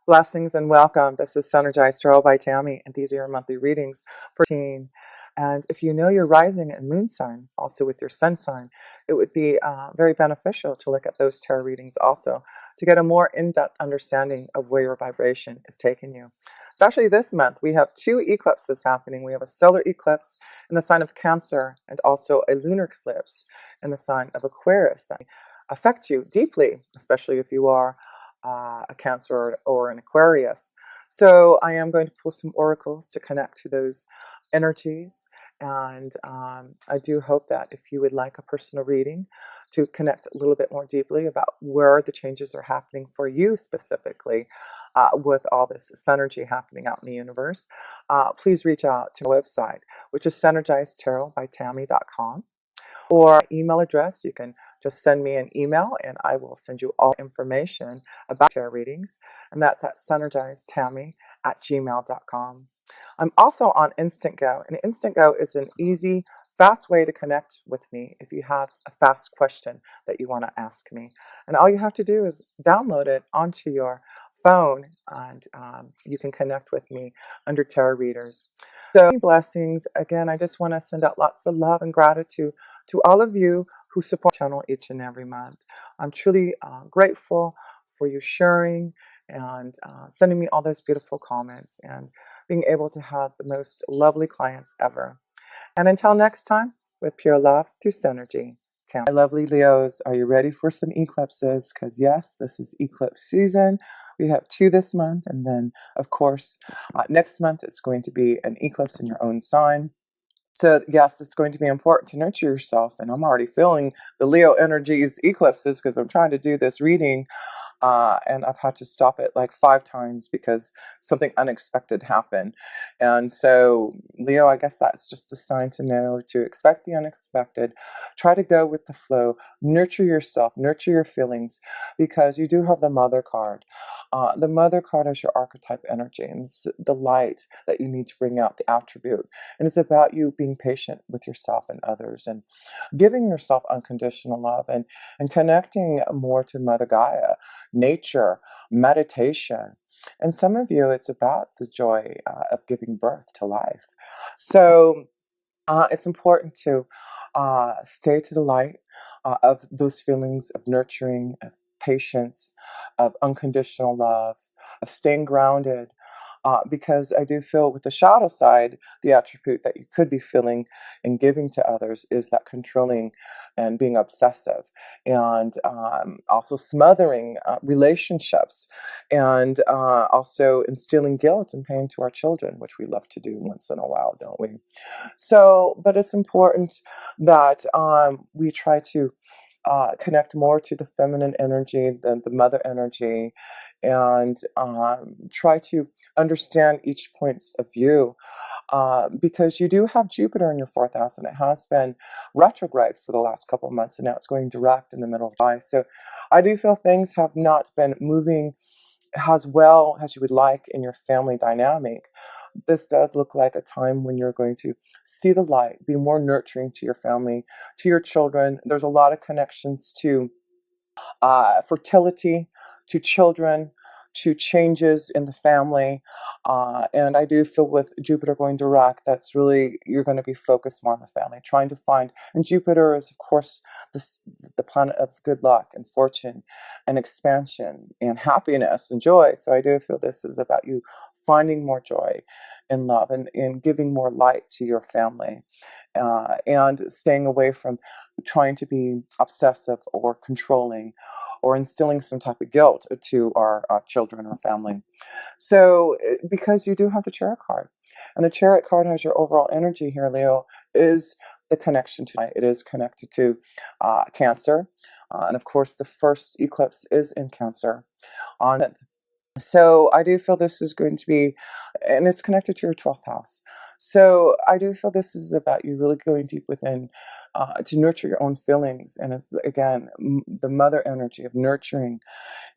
Blessings and welcome. This is Synergized Tarot by Tammy, and these are your monthly readings for teen. And if you know your rising and moon sign, also with your sun sign, it would be very beneficial to look at those tarot readings also to get a more in-depth understanding of where your vibration is taking you. So actually this month we have two eclipses happening. We have a solar eclipse in the sign of Cancer and also a lunar eclipse in the sign of Aquarius that affect you deeply, especially if you are a Cancer or an Aquarius. So I am going to pull some oracles to connect to those energies. And I do hope that if you would like a personal reading to connect a little bit more deeply about where the changes are happening for you specifically with all this synergy happening out in the universe, please reach out to my website, which is synergizedtarotbytammy.com. Or email address, you can just send me an email and I will send you all information about tarot readings. And that's at synergizedtammy@gmail.com. I'm also on Instant Go, and Instant Go is an easy, fast way to connect with me if you have a fast question that you want to ask me. And all you have to do is download it onto your phone, and you can connect with me under Tarot Readers. So, blessings. Again, I just want to send out lots of love and gratitude to all of you who support the channel each and every month. I'm truly grateful for you sharing and sending me all those beautiful comments and being able to have the most lovely clients ever. And until next time, with pure love through Synergy. My lovely Leos, are you ready for some eclipses? Because yes, this is eclipse season. We have two this month, and then of course next month it's going to be an eclipse in your own sign. So yes, it's going to be important to nurture yourself, and I'm already feeling the Leo energies eclipses because I'm trying to do this reading and I've had to stop it like 5 times because something unexpected happened. And so, Leo, I guess that's just a sign to know to expect the unexpected. Try to go with the flow. Nurture yourself. Nurture your feelings, because you do have the Mother card. The Mother card is your archetype energy, and it's the light that you need to bring out, the attribute. And it's about you being patient with yourself and others and giving yourself unconditional love and connecting more to Mother Gaia, nature, meditation. And some of you, it's about the joy of giving birth to life. So it's important to stay to the light of those feelings of nurturing, of patience, of unconditional love, of staying grounded. Because I do feel with the shadow side, the attribute that you could be feeling and giving to others is that controlling and being obsessive, and also smothering relationships, and also instilling guilt and pain to our children, which we love to do once in a while, don't we? So, but it's important that we try to connect more to the feminine energy than the mother energy, and try to understand each points of view, because you do have Jupiter in your 4th house, and it has been retrograde for the last couple of months, and now it's going direct in the middle of July. So I do feel things have not been moving as well as you would like in your family dynamic. This does look like a time when you're going to see the light, be more nurturing to your family, to your children. There's a lot of connections to fertility, to children, to changes in the family. And I do feel with Jupiter going direct, that's really, you're going to be focused more on the family, trying to find, and Jupiter is, of course, the planet of good luck and fortune and expansion and happiness and joy. So I do feel this is about you finding more joy in love and giving more light to your family, and staying away from trying to be obsessive or controlling or instilling some type of guilt to our children or family. So, because you do have the Chariot card, and the Chariot card has your overall energy here, Leo, is the connection to light. It is connected to Cancer, and of course, the first eclipse is in Cancer on it. So I do feel this is going to be, and it's connected to your 12th house. So I do feel this is about you really going deep within to nurture your own feelings. And it's, again, the mother energy of nurturing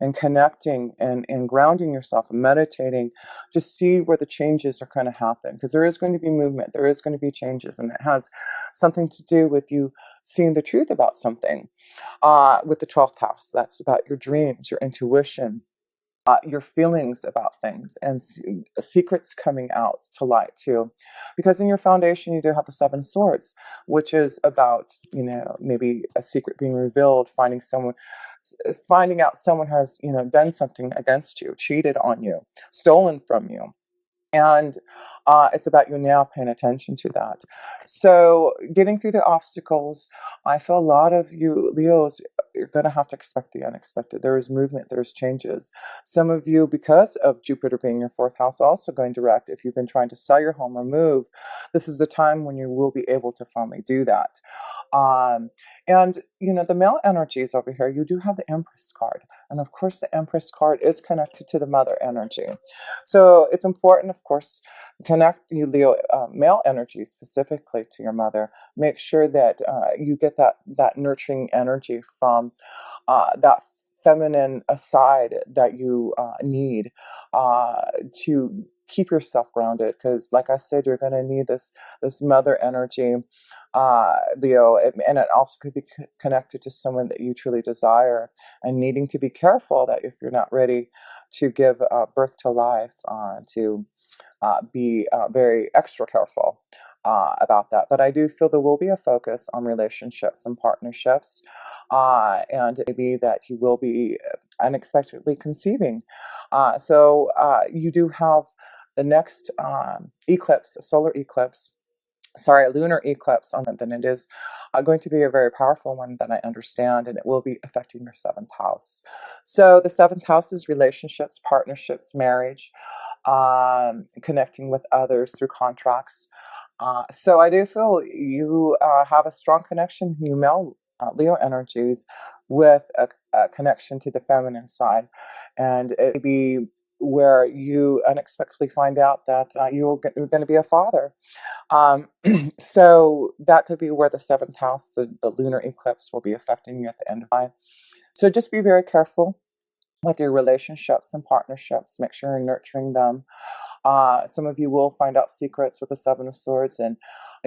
and connecting and grounding yourself and meditating to see where the changes are going to happen. Because there is going to be movement, there is going to be changes, and it has something to do with you seeing the truth about something. With the 12th house, that's about your dreams, your intuition, your feelings about things, and secrets coming out to light too. Because in your foundation, you do have the Seven of Swords, which is about, maybe a secret being revealed, finding out someone has, done something against you, cheated on you, stolen from you. And it's about you now paying attention to that. So, getting through the obstacles, I feel a lot of you Leos, you're going to have to expect the unexpected. There is movement, there's changes. Some of you, because of Jupiter being your fourth house, also going direct. If you've been trying to sell your home or move, this is the time when you will be able to finally do that. Um, and, the male energies over here, you do have the Empress card. And of course, the Empress card is connected to the mother energy. So it's important, of course, connect you Leo male energy specifically to your mother. Make sure that you get that nurturing energy from that feminine side that you need to keep yourself grounded. Because, like I said, you're going to need this mother energy, Leo, and it also could be connected to someone that you truly desire, and needing to be careful that if you're not ready to give birth to life, to be very extra careful about that. But I do feel there will be a focus on relationships and partnerships, and maybe that you will be unexpectedly conceiving. So you do have the next eclipse, solar eclipse. Sorry, a lunar eclipse on it, then it is going to be a very powerful one that I understand, and it will be affecting your seventh house. So the seventh house is relationships, partnerships, marriage, connecting with others through contracts. So I do feel you have a strong connection, you male Leo energies, with a connection to the feminine side. And it may be where you unexpectedly find out that you're going to be a father. So that could be where the seventh house, the lunar eclipse, will be affecting you at the end of July. So just be very careful with your relationships and partnerships. Make sure you're nurturing them. Some of you will find out secrets with the Seven of Swords, and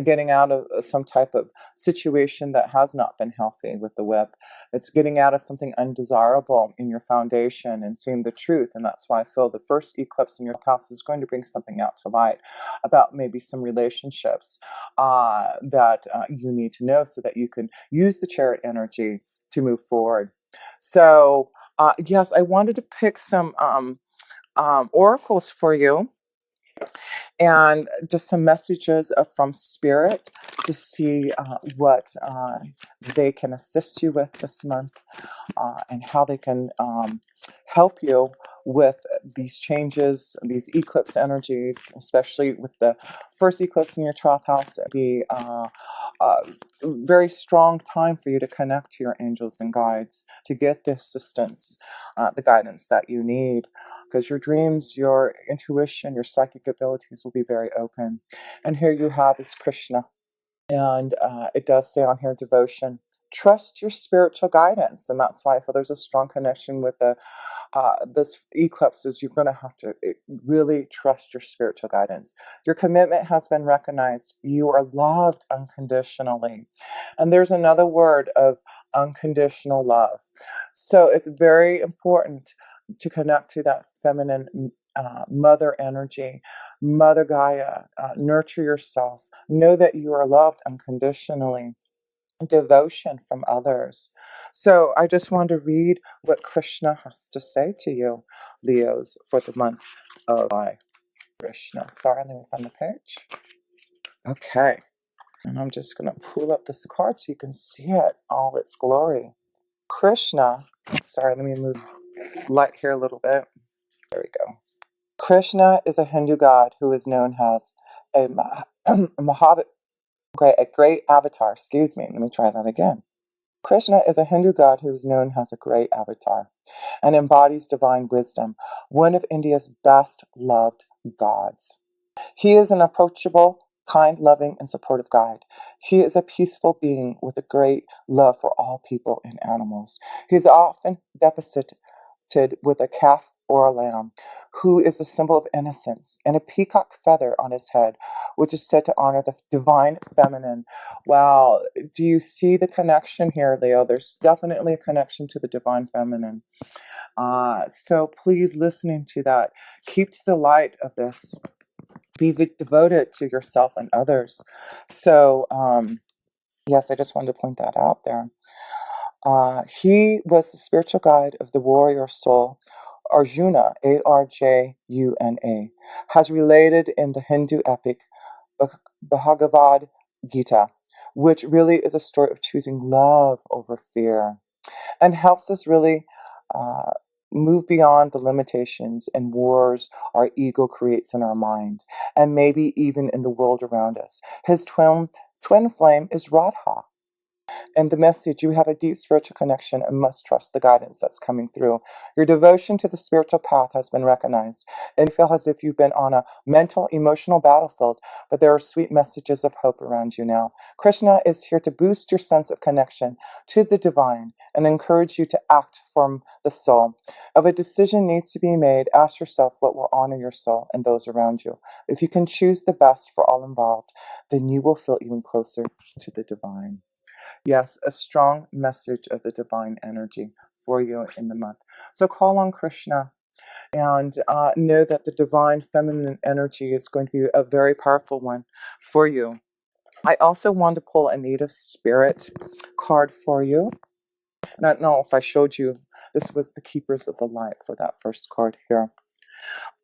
getting out of some type of situation that has not been healthy with the whip. It's getting out of something undesirable in your foundation and seeing the truth. And that's why I feel the first eclipse in your house is going to bring something out to light about maybe some relationships that you need to know, so that you can use the Chariot energy to move forward. So, yes, I wanted to pick some oracles for you, and just some messages from Spirit to see what they can assist you with this month, and how they can help you with these changes, these eclipse energies, especially with the first eclipse in your 12th house. It'd be a very strong time for you to connect to your angels and guides to get the assistance, the guidance that you need. Because your dreams, your intuition, your psychic abilities will be very open. And here you have is Krishna. And it does say on here, devotion. Trust your spiritual guidance. And that's why I feel there's a strong connection with this eclipse. Is you're going to have to really trust your spiritual guidance. Your commitment has been recognized. You are loved unconditionally. And there's another word of unconditional love. So it's very important to connect to that feminine mother energy, Mother Gaia. Nurture yourself. Know that you are loved unconditionally. Devotion from others. So I just want to read what Krishna has to say to you, Leos, for the month of July. Krishna. Sorry, let me find the page. Okay. And I'm just going to pull up this card so you can see it, all its glory. Krishna. Sorry, let me move light here a little bit. There we go. Krishna is a Hindu god who is known as a great avatar. Excuse me. Let me try that again. Krishna is a Hindu god who is known as a great avatar and embodies divine wisdom, one of India's best loved gods. He is an approachable, kind, loving, and supportive guide. He is a peaceful being with a great love for all people and animals. He is often depicted with a calf or a lamb who is a symbol of innocence, and a peacock feather on his head, which is said to honor the divine feminine. Wow, do you see the connection here, Leo? There's definitely a connection to the divine feminine. So please, listening to that, keep to the light of this. Be devoted to yourself and others. So, yes, I just wanted to point that out there. He was the spiritual guide of the warrior soul. Arjuna, Arjuna, has related in the Hindu epic Bhagavad Gita, which really is a story of choosing love over fear, and helps us really uh, move beyond the limitations and wars our ego creates in our mind, and maybe even in the world around us. His twin flame is Radha. And the message, you have a deep spiritual connection and must trust the guidance that's coming through. Your devotion to the spiritual path has been recognized, and you feel as if you've been on a mental, emotional battlefield, but there are sweet messages of hope around you now. Krishna is here to boost your sense of connection to the divine and encourage you to act from the soul. If a decision needs to be made, ask yourself what will honor your soul and those around you. If you can choose the best for all involved, then you will feel even closer to the divine. Yes, a strong message of the divine energy for you in the month. So call on Krishna and know that the divine feminine energy is going to be a very powerful one for you. I also want to pull a native spirit card for you. And I don't know if I showed you, this was the Keepers of the Light for that first card here.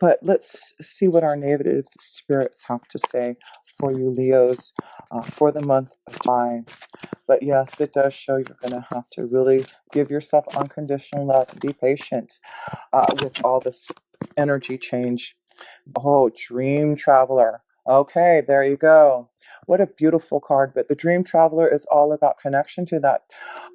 But let's see what our native spirits have to say for you, Leos, for the month of July. But yes, it does show you're going to have to really give yourself unconditional love and be patient with all this energy change. Oh, Dream Traveler. Okay, there you go. What a beautiful card. But the Dream Traveler is all about connection to that.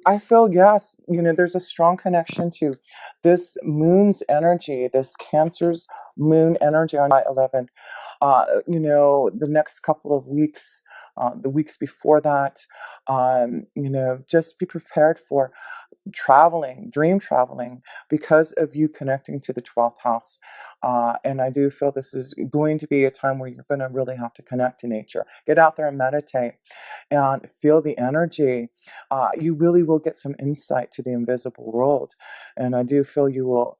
I feel, yes, there's a strong connection to this moon's energy, this Cancer's moon energy on July 11th. The next couple of weeks, the weeks before that, just be prepared for dream traveling, because of you connecting to the 12th house. And I do feel this is going to be a time where you're going to really have to connect to nature. Get out there and meditate and feel the energy. You really will get some insight to the invisible world. And I do feel you will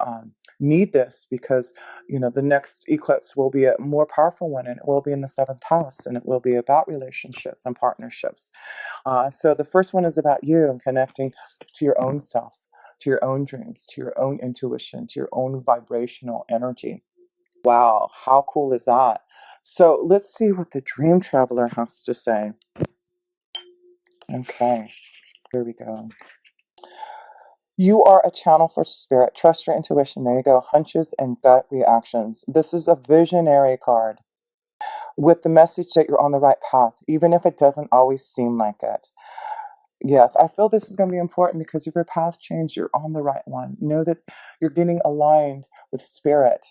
need this, because the next eclipse will be a more powerful one, and it will be in the 7th house, and it will be about relationships and partnerships. So the first one is about you and connecting to your own self, to your own dreams, to your own intuition, to your own vibrational energy. Wow, how cool is that? So let's see what the Dream Traveler has to say. Okay, here we go. You are a channel for spirit. Trust your intuition. There you go. Hunches and gut reactions. This is a visionary card with the message that you're on the right path, even if it doesn't always seem like it. Yes, I feel this is going to be important, because if your path changed, you're on the right one. Know that you're getting aligned with spirit.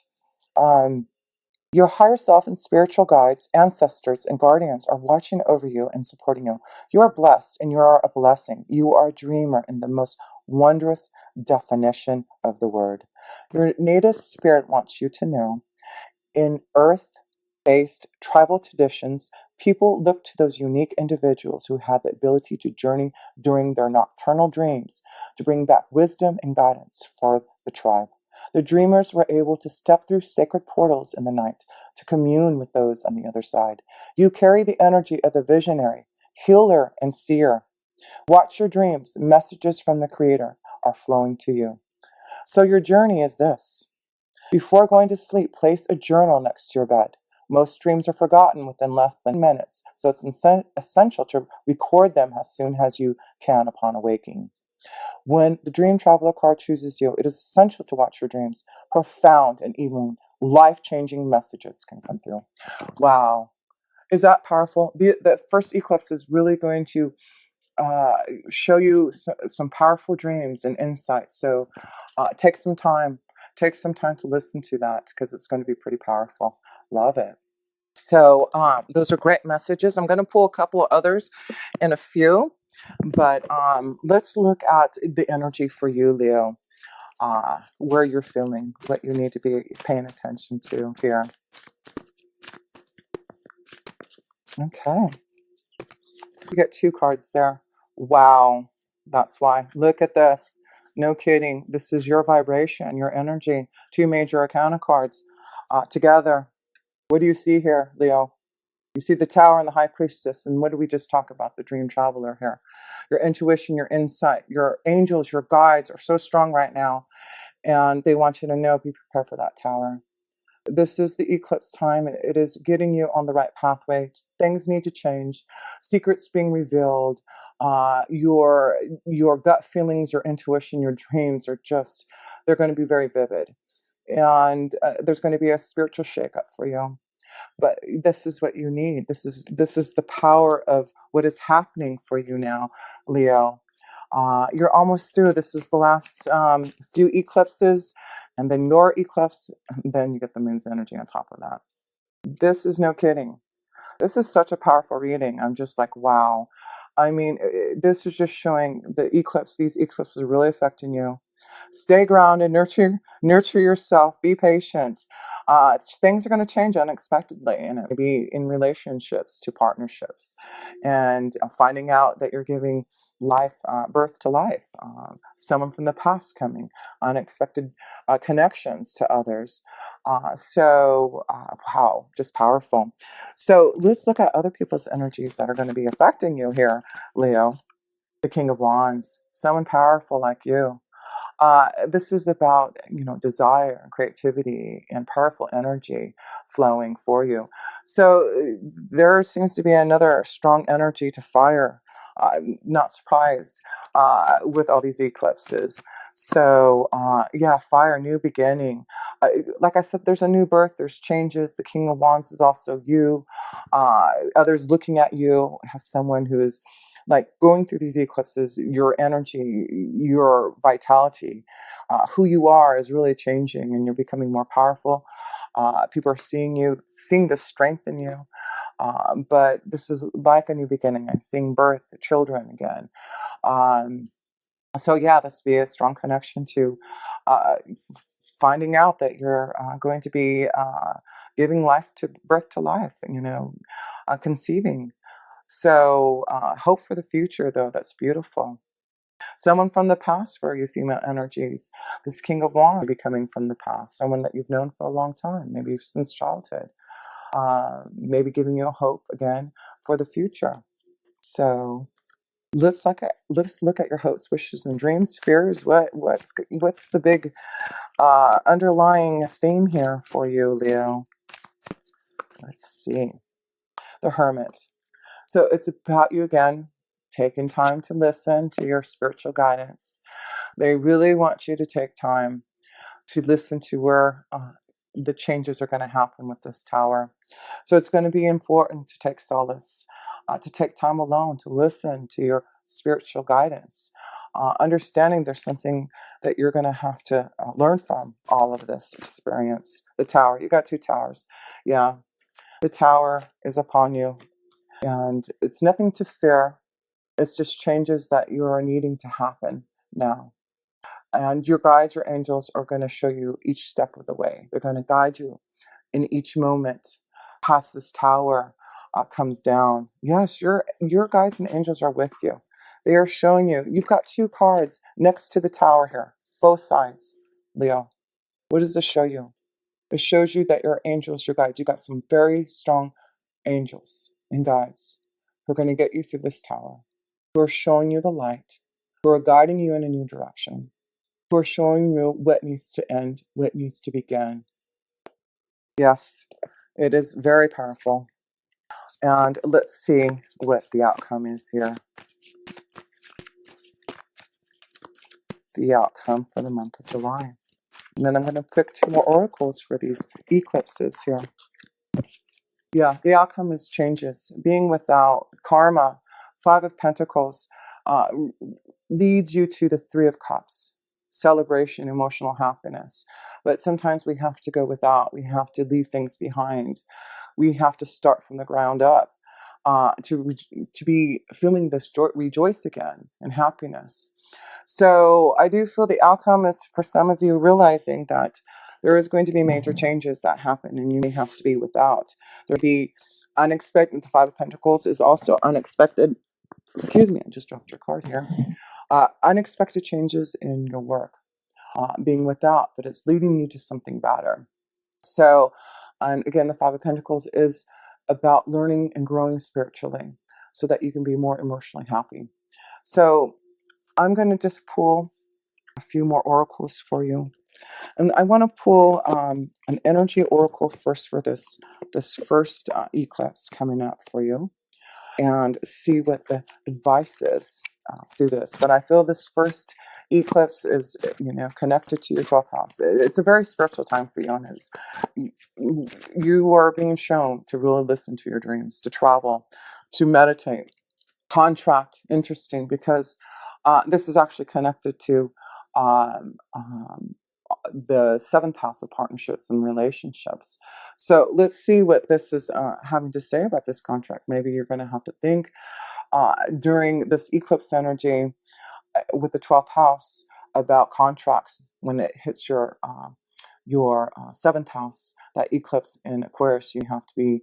Your higher self and spiritual guides, ancestors, and guardians are watching over you and supporting you. You are blessed, and you are a blessing. You are a dreamer in the most wondrous definition of the word. Your native spirit wants you to know, in earth-based tribal traditions, people look to those unique individuals who had the ability to journey during their nocturnal dreams to bring back wisdom and guidance for the tribe. The dreamers were able to step through sacred portals in the night to commune with those on the other side. You carry the energy of the visionary, healer, and seer. Watch your dreams. Messages from the Creator are flowing to you. So your journey is this. Before going to sleep, place a journal next to your bed. Most dreams are forgotten within less than minutes, so it's essential to record them as soon as you can upon awaking. When the Dream Traveler card chooses you, it is essential to watch your dreams. Profound and even life-changing messages can come through. Wow. Is that powerful? The first eclipse is really going to show you some powerful dreams and insights. So take some time. Take some time to listen to that, because it's going to be pretty powerful. Love it. So those are great messages. I'm going to pull a couple of others in a few, but let's look at the energy for you, Leo. where you're feeling, what you need to be paying attention to here. Okay. You get 2 cards there. Wow. That's why. Look at this. No kidding. This is your vibration, your energy. 2 major arcana cards together. What do you see here, Leo? You see the Tower and the High Priestess. And what did we just talk about? The Dream Traveler here. Your intuition, your insight, your angels, your guides are so strong right now. And they want you to know, be prepared for that Tower. This is the eclipse time. It is getting you on the right pathway. Things need to change. Secrets being revealed. Your gut feelings, your intuition, your dreams are just, they're going to be very vivid. And there's going to be a spiritual shakeup for you. But this is what you need. This is the power of what is happening for you now, Leo. You're almost through. This is the last few eclipses, and then your eclipse, and then you get the moon's energy on top of that. This is no kidding. This is such a powerful reading. I'm just like, wow. I mean, this is just showing the eclipse. These eclipses are really affecting you. Stay grounded, nurture yourself, be patient. Things are going to change unexpectedly, and maybe in relationships to partnerships, and finding out that you're giving birth to life. Someone from the past coming, unexpected connections to others. Wow, just powerful. So let's look at other people's energies that are going to be affecting you here, Leo. The King of Wands, someone powerful like you. This is about, desire and creativity and powerful energy flowing for you. So there seems to be another strong energy to fire. Not surprised with all these eclipses. So yeah, fire, new beginning. Like I said, there's a new birth, there's changes. The King of Wands is also you. Others looking at you as someone who is like going through these eclipses, your energy, your vitality, who you are is really changing, and you're becoming more powerful. People are seeing the strength in you. But this is like a new beginning. I'm seeing birth, children again. So yeah, this be a strong connection to finding out that you're going to be giving birth to life, conceiving. So hope for the future, though. That's beautiful. Someone from the past for you, female energies. This King of Wands be coming from the past. Someone that you've known for a long time, maybe since childhood. Maybe giving you hope again for the future. So let's look at your hopes, wishes, and dreams. Fears. What's the big underlying theme here for you, Leo? Let's see. The Hermit. So it's about you again, taking time to listen to your spiritual guidance. They really want you to take time to listen to where the changes are going to happen with this tower. So it's going to be important to take solace, to take time alone, to listen to your spiritual guidance, understanding there's something that you're going to have to learn from all of this experience. The tower, you got 2 towers. Yeah, the tower is upon you. And it's nothing to fear. It's just changes that you are needing to happen now. And your guides, your angels, are going to show you each step of the way. They're going to guide you in each moment. Past this tower comes down. Yes, your guides and angels are with you. They are showing you. You've got 2 cards next to the tower here, both sides, Leo. What does this show you? It shows you that your angels, your guides, you got some very strong angels and guides who are going to get you through this tower, who are showing you the light, who are guiding you in a new direction, who are showing you what needs to end, what needs to begin. Yes, it is very powerful. And let's see what the outcome is here. The outcome for the month of July. And then I'm going to pick 2 more oracles for these eclipses here. Yeah, the outcome is changes. Being without karma, 5 of Pentacles, leads you to the 3 of Cups, celebration, emotional happiness. But sometimes we have to go without. We have to leave things behind. We have to start from the ground up to be feeling this joy, rejoice again, and happiness. So I do feel the outcome is for some of you realizing that there is going to be major changes that happen and you may have to be without. There'll be unexpected. The Five of Pentacles is also unexpected. Excuse me, I just dropped your card here. Unexpected changes in your work, being without, but it's leading you to something better. So, and again, the Five of Pentacles is about learning and growing spiritually so that you can be more emotionally happy. So I'm going to just pull a few more oracles for you. And I want to pull an energy oracle first for this first eclipse coming up for you, and see what the advice is through this. But I feel this first eclipse is, connected to your 12th house. It's a very spiritual time for you, and you are being shown to really listen to your dreams, to travel, to meditate, contract. Interesting, because this is actually connected to um, um, the 7th house of partnerships and relationships. So let's see what this is having to say about this contract. Maybe you're going to have to think during this eclipse energy with the 12th house about contracts when it hits your 7th house. That eclipse in Aquarius, you have to be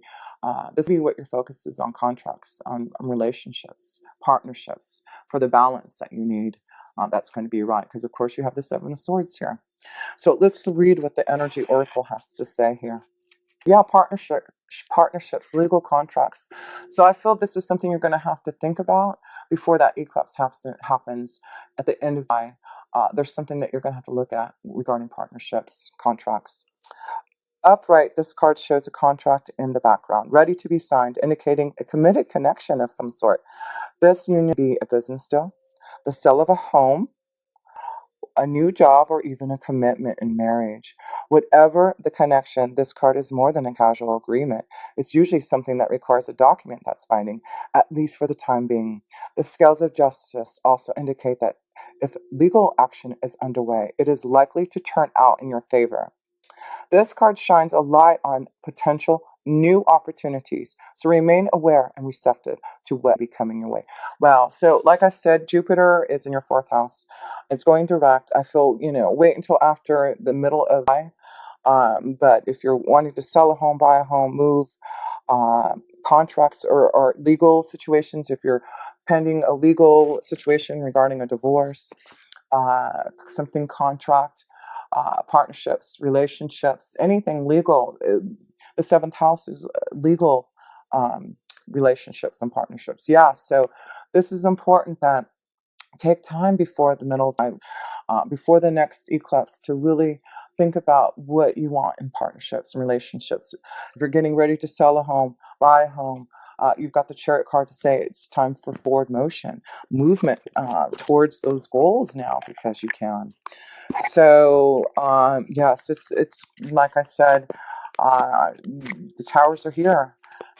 this will be what your focus is on: contracts, on relationships, partnerships, for the balance that you need. That's going to be right, because of course you have the 7 of Swords here. So let's read what the energy oracle has to say here. Yeah, partnerships, legal contracts. So I feel this is something you're going to have to think about before that eclipse happens at the end of July. There's something that you're going to have to look at regarding partnerships, contracts. Upright, this card shows a contract in the background, ready to be signed, indicating a committed connection of some sort. This union could be a business deal, the sale of a home, a new job, or even a commitment in marriage. Whatever the connection, this card is more than a casual agreement. It's usually something that requires a document that's binding, at least for the time being. The scales of justice also indicate that if legal action is underway, it is likely to turn out in your favor. This card shines a light on potential new opportunities, so remain aware and receptive to what will be coming your way. Wow. So like I said, Jupiter is in your 4th house. It's going direct. I feel, wait until after the middle of July. But if you're wanting to sell a home, buy a home, move, contracts or legal situations, if you're pending a legal situation regarding a divorce, something contract, partnerships, relationships, anything legal. The 7th house is legal relationships and partnerships. Yeah, so this is important that take time before the middle of time, before the next eclipse, to really think about what you want in partnerships and relationships. If you're getting ready to sell a home, buy a home, you've got the Chariot card to say it's time for forward motion, movement towards those goals now, because you can. So yes, it's like I said, the towers are here,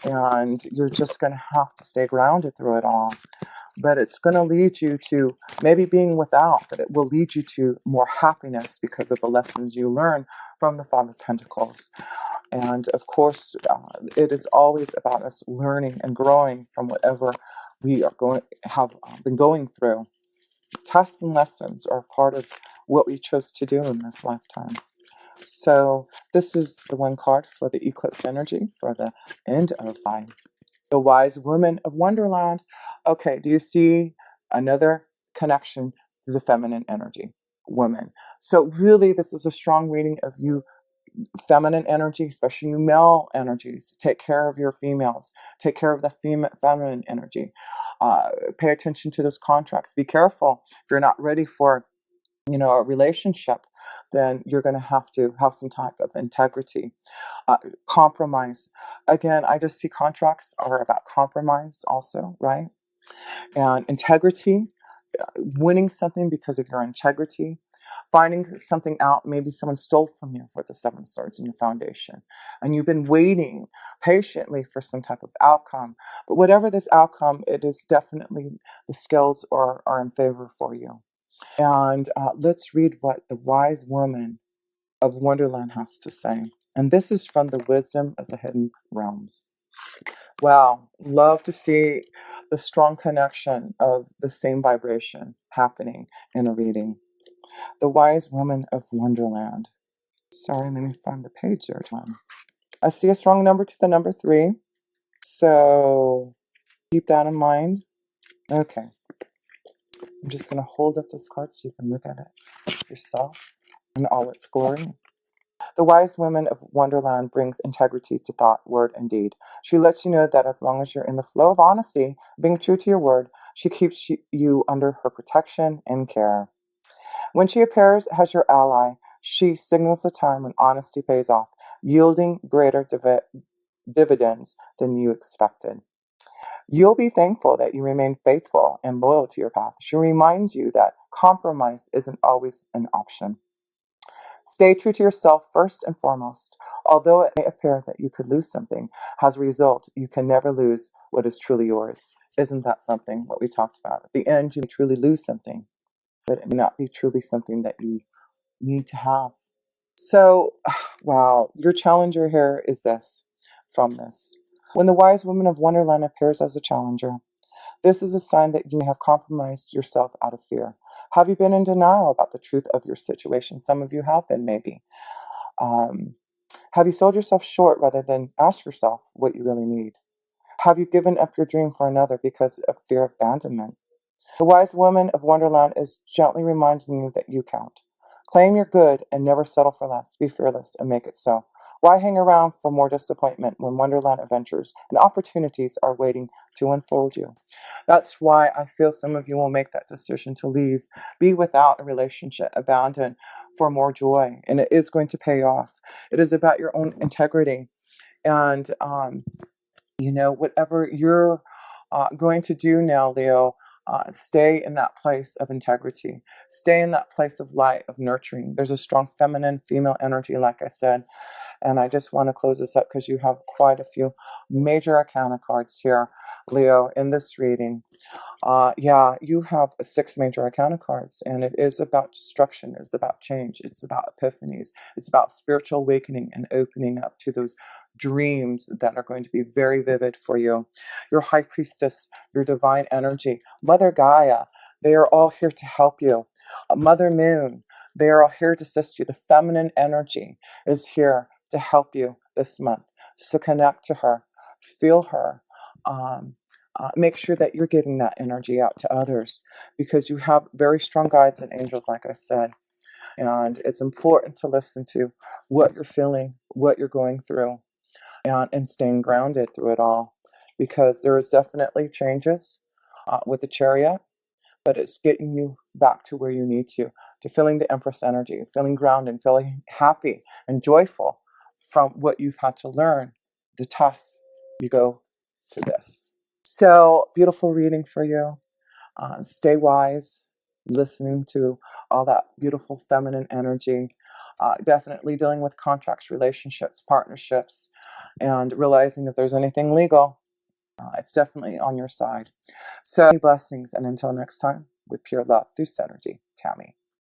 and you're just going to have to stay grounded through it all. But it's going to lead you to maybe being without, but it will lead you to more happiness because of the lessons you learn from the Five of Pentacles. And of course, it is always about us learning and growing from whatever we have been going through. Tests and lessons are part of what we chose to do in this lifetime. So this is the one card for the eclipse energy for the end of July. The Wise Woman of Wonderland. Okay, do you see another connection to the feminine energy, woman? So really, this is a strong reading of you, feminine energy, especially you male energies. Take care of your females. Take care of the feminine energy. Pay attention to those contracts. Be careful if you're not ready for a relationship, then you're going to have some type of integrity. Compromise. Again, I just see contracts are about compromise also, right? And integrity, winning something because of your integrity, finding something out, maybe someone stole from you with the 7 of Swords in your foundation, and you've been waiting patiently for some type of outcome. But whatever this outcome, it is definitely the scales are in favor for you. And let's read what the Wise Woman of Wonderland has to say. And this is from the Wisdom of the Hidden Realms. Wow, love to see the strong connection of the same vibration happening in a reading. The Wise Woman of Wonderland. Sorry, let me find the page there. I see a strong number to the number 3, so keep that in mind. Okay, I'm just going to hold up this card so you can look at it yourself in all its glory. The Wise Woman of Wonderland brings integrity to thought, word, and deed. She lets you know that as long as you're in the flow of honesty, being true to your word, she keeps you under her protection and care. When she appears as your ally, she signals a time when honesty pays off, yielding greater dividends than you expected. You'll be thankful that you remain faithful and loyal to your path. She reminds you that compromise isn't always an option. Stay true to yourself first and foremost. Although it may appear that you could lose something, as a result, you can never lose what is truly yours. Isn't that something, what we talked about? At the end, you may truly lose something, but it may not be truly something that you need to have. So, wow, your challenger here is this, from this. When the Wise Woman of Wonderland appears as a challenger, this is a sign that you may have compromised yourself out of fear. Have you been in denial about the truth of your situation? Some of you have been, maybe. Have you sold yourself short rather than ask yourself what you really need? Have you given up your dream for another because of fear of abandonment? The Wise Woman of Wonderland is gently reminding you that you count. Claim your good and never settle for less. Be fearless and make it so. Why hang around for more disappointment when Wonderland adventures and opportunities are waiting to unfold you? That's why I feel some of you will make that decision to leave, be without a relationship, abandon for more joy, and it is going to pay off. It is about your own integrity, and whatever you're going to do now, Leo. Stay in that place of integrity. Stay in that place of light, of nurturing. There's a strong feminine, female energy, like I said. And I just want to close this up because you have quite a few major arcana cards here, Leo, in this reading. You have 6 major arcana cards, and it is about destruction. It's about change. It's about epiphanies. It's about spiritual awakening and opening up to those dreams that are going to be very vivid for you. Your High Priestess, your divine energy, Mother Gaia, they are all here to help you. Mother Moon, they are all here to assist you. The feminine energy is here to help you this month. So connect to her, feel her. Make sure that you're giving that energy out to others because you have very strong guides and angels, like I said. And it's important to listen to what you're feeling, what you're going through, and staying grounded through it all because there is definitely changes with the Chariot, but it's getting you back to where you need to feeling the Empress energy, feeling grounded, feeling happy and joyful from what you've had to learn, the tests you go to this. So, beautiful reading for you. Stay wise, listening to all that beautiful feminine energy. Definitely dealing with contracts, relationships, partnerships, and realizing if there's anything legal, it's definitely on your side. So, blessings, and until next time, with pure love through Synergy, Tammy.